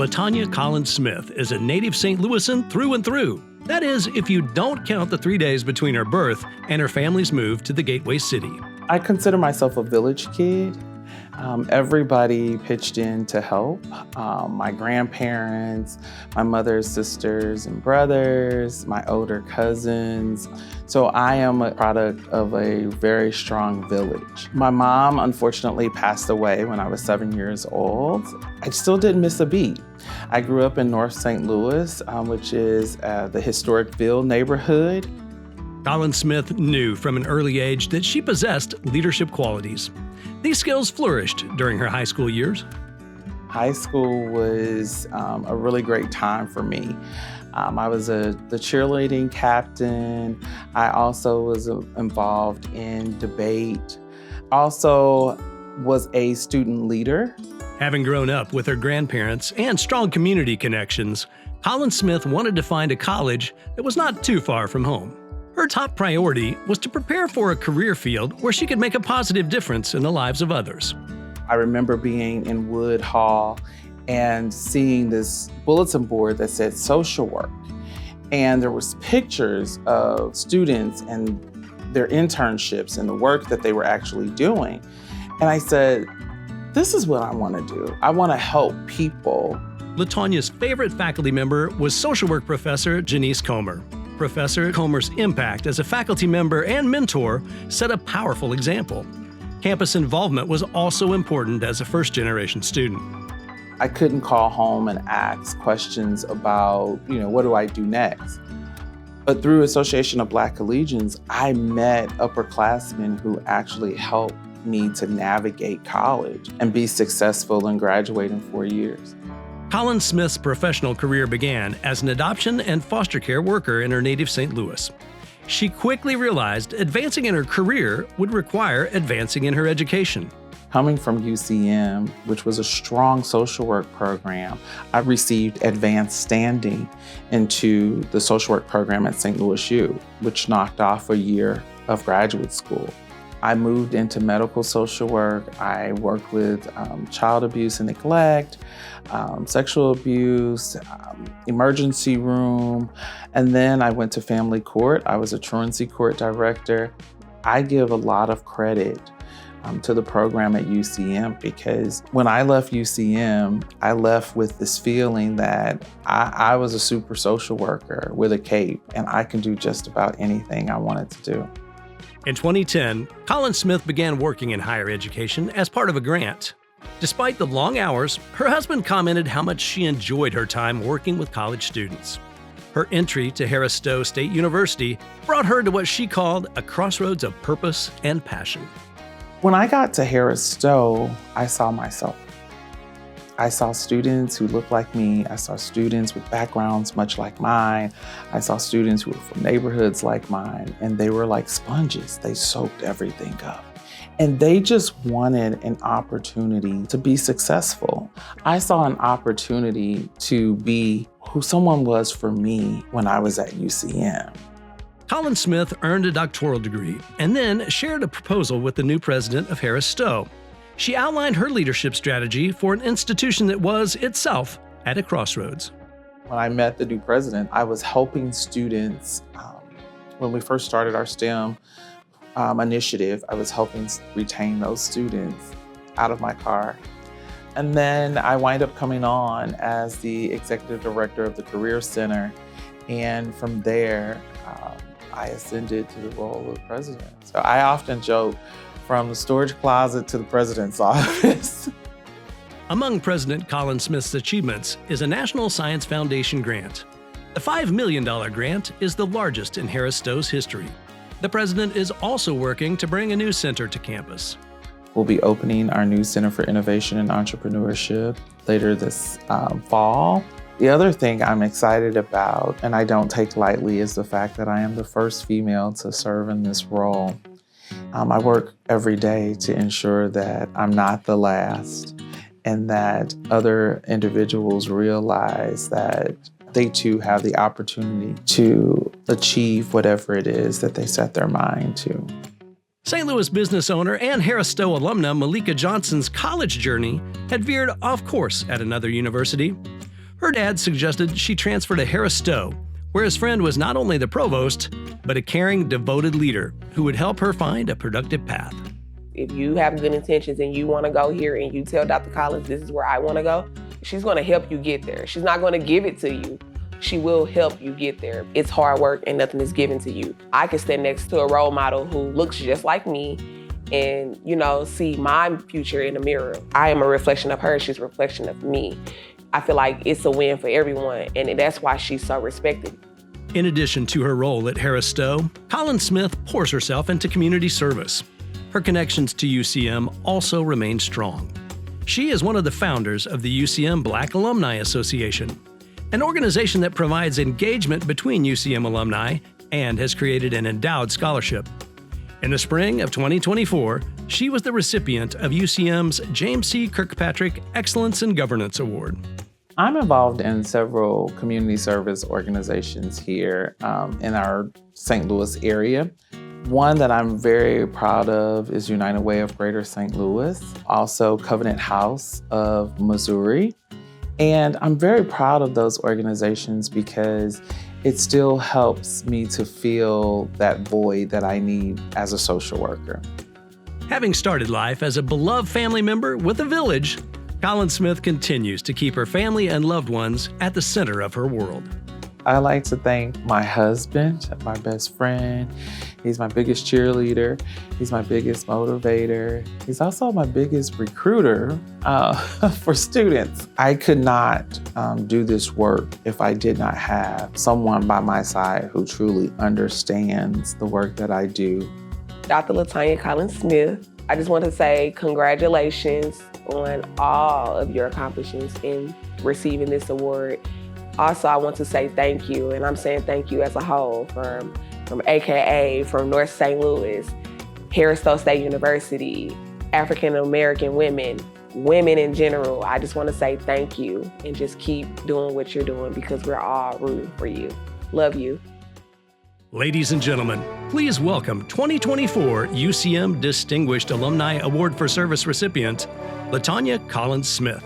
LaTonia Collins Smith is a native St. Louisan through and through. That is, if you don't count the 3 days between her birth and her family's move to the Gateway City. I consider myself a village kid. Everybody pitched in to help. My grandparents, my mother's sisters and brothers, my older cousins. So I am a product of a very strong village. My mom unfortunately passed away when I was 7 years old. I still didn't miss a beat. I grew up in North St. Louis, which is the historic Ville neighborhood. Collins Smith knew from an early age that she possessed leadership qualities. These skills flourished during her high school years. High school was a really great time for me. I was the cheerleading captain. I also was involved in debate. Also was a student leader. Having grown up with her grandparents and strong community connections, Collins Smith wanted to find a college that was not too far from home. Her top priority was to prepare for a career field where she could make a positive difference in the lives of others. I remember being in Wood Hall and seeing this bulletin board that said social work. And there was pictures of students and their internships and the work that they were actually doing. And I said, this is what I want to do. I want to help people. LaTonia's favorite faculty member was social work professor Janice Comer. Professor Comer's impact as a faculty member and mentor set a powerful example. Campus involvement was also important as a first-generation student. I couldn't call home and ask questions about, what do I do next? But through Association of Black Collegians, I met upperclassmen who actually helped me to navigate college and be successful and graduate in 4 years. Collins Smith's professional career began as an adoption and foster care worker in her native St. Louis. She quickly realized advancing in her career would require advancing in her education. Coming from UCM, which was a strong social work program, I received advanced standing into the social work program at St. Louis U, which knocked off a year of graduate school. I moved into medical social work. I worked with child abuse and neglect, sexual abuse, emergency room, and then I went to family court. I was a truancy court director. I give a lot of credit to the program at UCM because when I left UCM, I left with this feeling that I was a super social worker with a cape and I can do just about anything I wanted to do. In 2010, Collins Smith began working in higher education as part of a grant. Despite the long hours, her husband commented how much she enjoyed her time working with college students. Her entry to Harris Stowe State University brought her to what she called a crossroads of purpose and passion. When I got to Harris Stowe, I saw myself. I saw students who looked like me. I saw students with backgrounds much like mine. I saw students who were from neighborhoods like mine, and they were like sponges. They soaked everything up. And they just wanted an opportunity to be successful. I saw an opportunity to be who someone was for me when I was at UCM. Collins Smith earned a doctoral degree and then shared a proposal with the new president of Harris Stowe. She outlined her leadership strategy for an institution that was itself at a crossroads. When I met the new president, I was helping students. When we first started our STEM initiative, I was helping retain those students out of my car. And then I wind up coming on as the executive director of the Career Center. And from there, I ascended to the role of president. So I often joke, from the storage closet to the president's office. Among President Collins Smith's achievements is a National Science Foundation grant. The $5 million grant is the largest in Harris Stowe's history. The president is also working to bring a new center to campus. We'll be opening our new Center for Innovation and Entrepreneurship later this fall. The other thing I'm excited about, and I don't take lightly, is the fact that I am the first female to serve in this role. I work every day to ensure that I'm not the last and that other individuals realize that they too have the opportunity to achieve whatever it is that they set their mind to. St. Louis business owner and Harris Stowe alumna Malika Johnson's college journey had veered off course at another university. Her dad suggested she transfer to Harris Stowe, where his friend was not only the provost, but a caring, devoted leader who would help her find a productive path. If you have good intentions and you want to go here and you tell Dr. Collins, this is where I want to go, she's going to help you get there. She's not going to give it to you. She will help you get there. It's hard work and nothing is given to you. I can stand next to a role model who looks just like me and, see my future in the mirror. I am a reflection of her, she's a reflection of me. I feel like it's a win for everyone, and that's why she's so respected. In addition to her role at Harris Stowe, Collins Smith pours herself into community service. Her connections to UCM also remain strong. She is one of the founders of the UCM Black Alumni Association, an organization that provides engagement between UCM alumni and has created an endowed scholarship. In the spring of 2024, she was the recipient of UCM's James C. Kirkpatrick Excellence in Governance Award. I'm involved in several community service organizations here in our St. Louis area. One that I'm very proud of is United Way of Greater St. Louis, also Covenant House of Missouri. And I'm very proud of those organizations because it still helps me to fill that void that I need as a social worker. Having started life as a beloved family member with a village, Collins Smith continues to keep her family and loved ones at the center of her world. I like to thank my husband, my best friend. He's my biggest cheerleader. He's my biggest motivator. He's also my biggest recruiter for students. I could not do this work if I did not have someone by my side who truly understands the work that I do. Dr. LaTonia Collins Smith, I just want to say congratulations on all of your accomplishments in receiving this award. Also, I want to say thank you, and I'm saying thank you as a whole from AKA, from North St. Louis, Harris Stowe State University, African American women in general. I just want to say thank you and just keep doing what you're doing because we're all rooting for you. Love you. Ladies and gentlemen, please welcome 2024 UCM Distinguished Alumni Award for Service recipient, LaTonia Collins Smith.